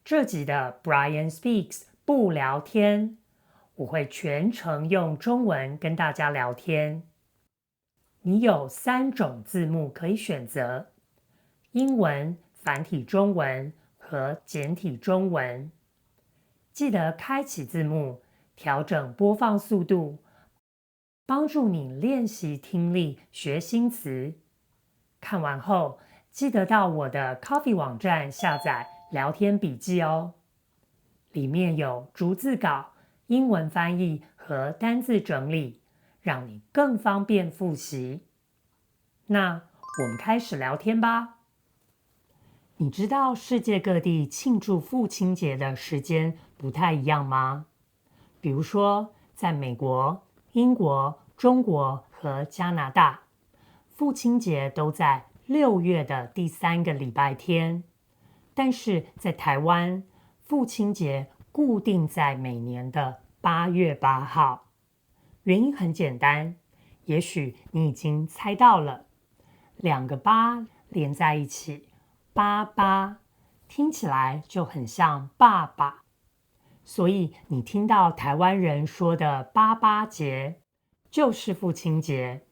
这集的 Brian Speaks 不聊天，我会全程用中文跟大家聊天。你有3种字幕可以选择：英文、繁体中文和简体中文。记得开启字幕，调整播放速度，帮助你练习听力、学新词。看完后，记得到我的 Coffee 网站下载聊天笔记哦，里面有逐字稿、英文翻译和单字整理，让你更方便复习。那我们开始聊天吧。你知道世界各地庆祝父亲节的时间不太一样吗？比如说，在美国、英国、中国和加拿大，父亲节都在6月的第3个礼拜天。但是在台湾，父亲节固定在每年的8月8号。原因很简单，也许你已经猜到了，2个8连在一起，88，听起来就很像爸爸。所以你听到台湾人说的88节，就是父亲节。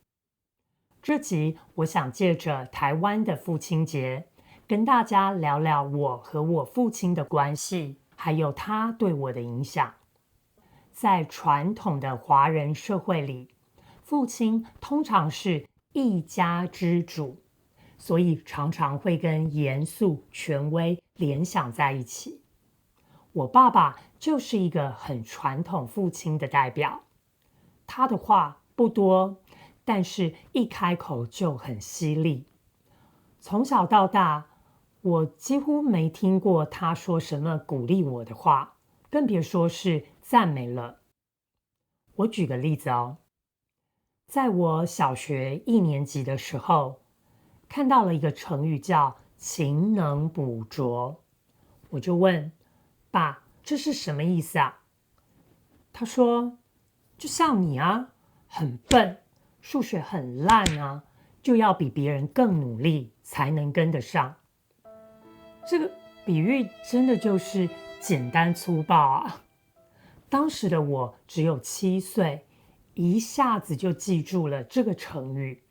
这集我想借着台湾的父亲节，跟大家聊聊我和我父亲的关系，还有他对我的影响。在传统的华人社会里，父亲通常是一家之主，所以常常会跟严肃、权威联想在一起。我爸爸就是一个很传统父亲的代表，他的话不多，但是一开口就很犀利。从小到大，我几乎没听过他说什么鼓励我的话，更别说是赞美了。我举个例子哦，在我小学1年级的时候，看到了一个成语叫勤能补拙，我就问爸，这是什么意思啊？他说，就像你啊，很笨，数学很烂啊，就要比别人更努力才能跟得上。这个比喻真的就是简单粗暴啊。当时的我只有7岁，一下子就记住了这个成语。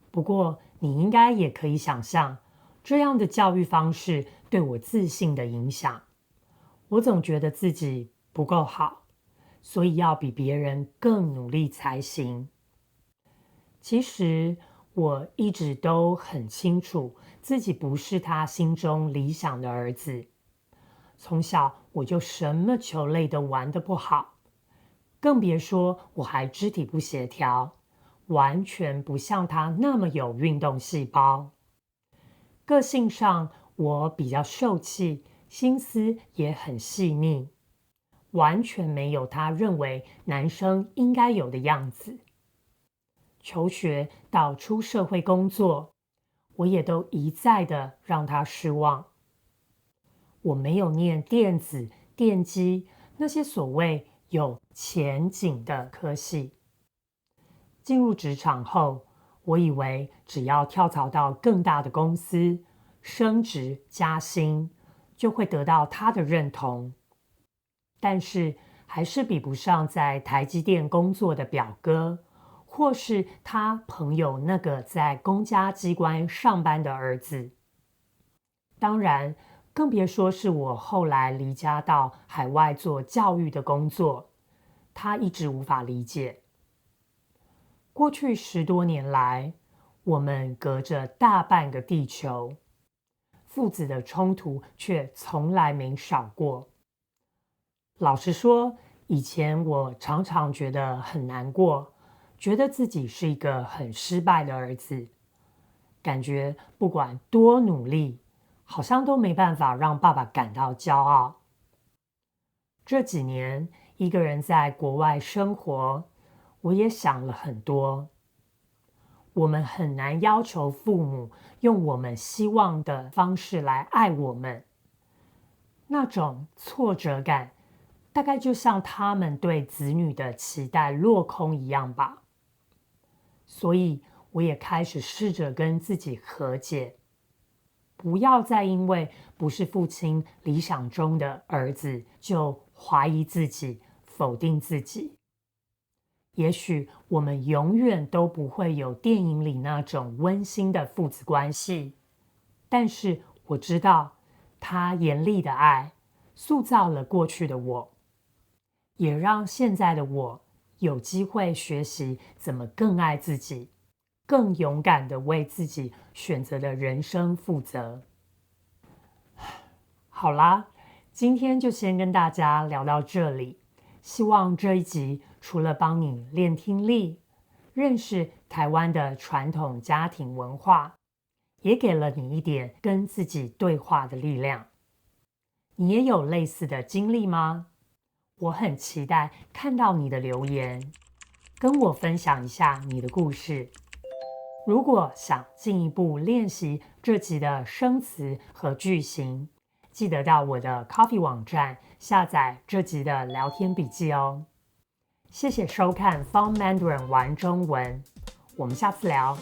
不过你应该也可以想象，这样的教育方式对我自信的影响。我总觉得自己不够好，所以要比别人更努力才行。其实我一直都很清楚，自己不是他心中理想的儿子。从小我就什么球类都玩得不好，更别说我还肢体不协调，完全不像他那么有运动细胞。个性上我比较受气，心思也很细腻，完全没有他认为男生应该有的样子。求学到出社会工作，我也都一再的让他失望。我没有念电子、电机那些所谓有前景的科系。进入职场后，我以为只要跳槽到更大的公司，升职加薪，就会得到他的认同。但是还是比不上在台积电工作的表哥，或是他朋友那个在公家机关上班的儿子。当然，更别说是我后来离家到海外做教育的工作，他一直无法理解。过去10多年来，我们隔着大半个地球，父子的冲突却从来没少过。老实说，以前我常常觉得很难过，觉得自己是一个很失败的儿子，感觉不管多努力，好像都没办法让爸爸感到骄傲。这几年一个人在国外生活，我也想了很多。我们很难要求父母用我们希望的方式来爱我们，那种挫折感大概就像他们对子女的期待落空一样吧。所以我也开始试着跟自己和解。不要再因为不是父亲理想中的儿子就怀疑自己、否定自己。也许我们永远都不会有电影里那种温馨的父子关系，但是我知道他严厉的爱塑造了过去的我，也让现在的我有机会学习怎么更爱自己，更勇敢地为自己选择的人生负责。好啦，今天就先跟大家聊到这里。希望这一集除了帮你练听力，认识台湾的传统家庭文化，也给了你一点跟自己对话的力量。你也有类似的经历吗？我很期待看到你的留言，跟我分享一下你的故事。如果想进一步练习这集的生词和句型，记得到我的 Coffee 网站下载这集的聊天笔记哦。谢谢收看 Fun Mandarin 玩中文，我们下次聊。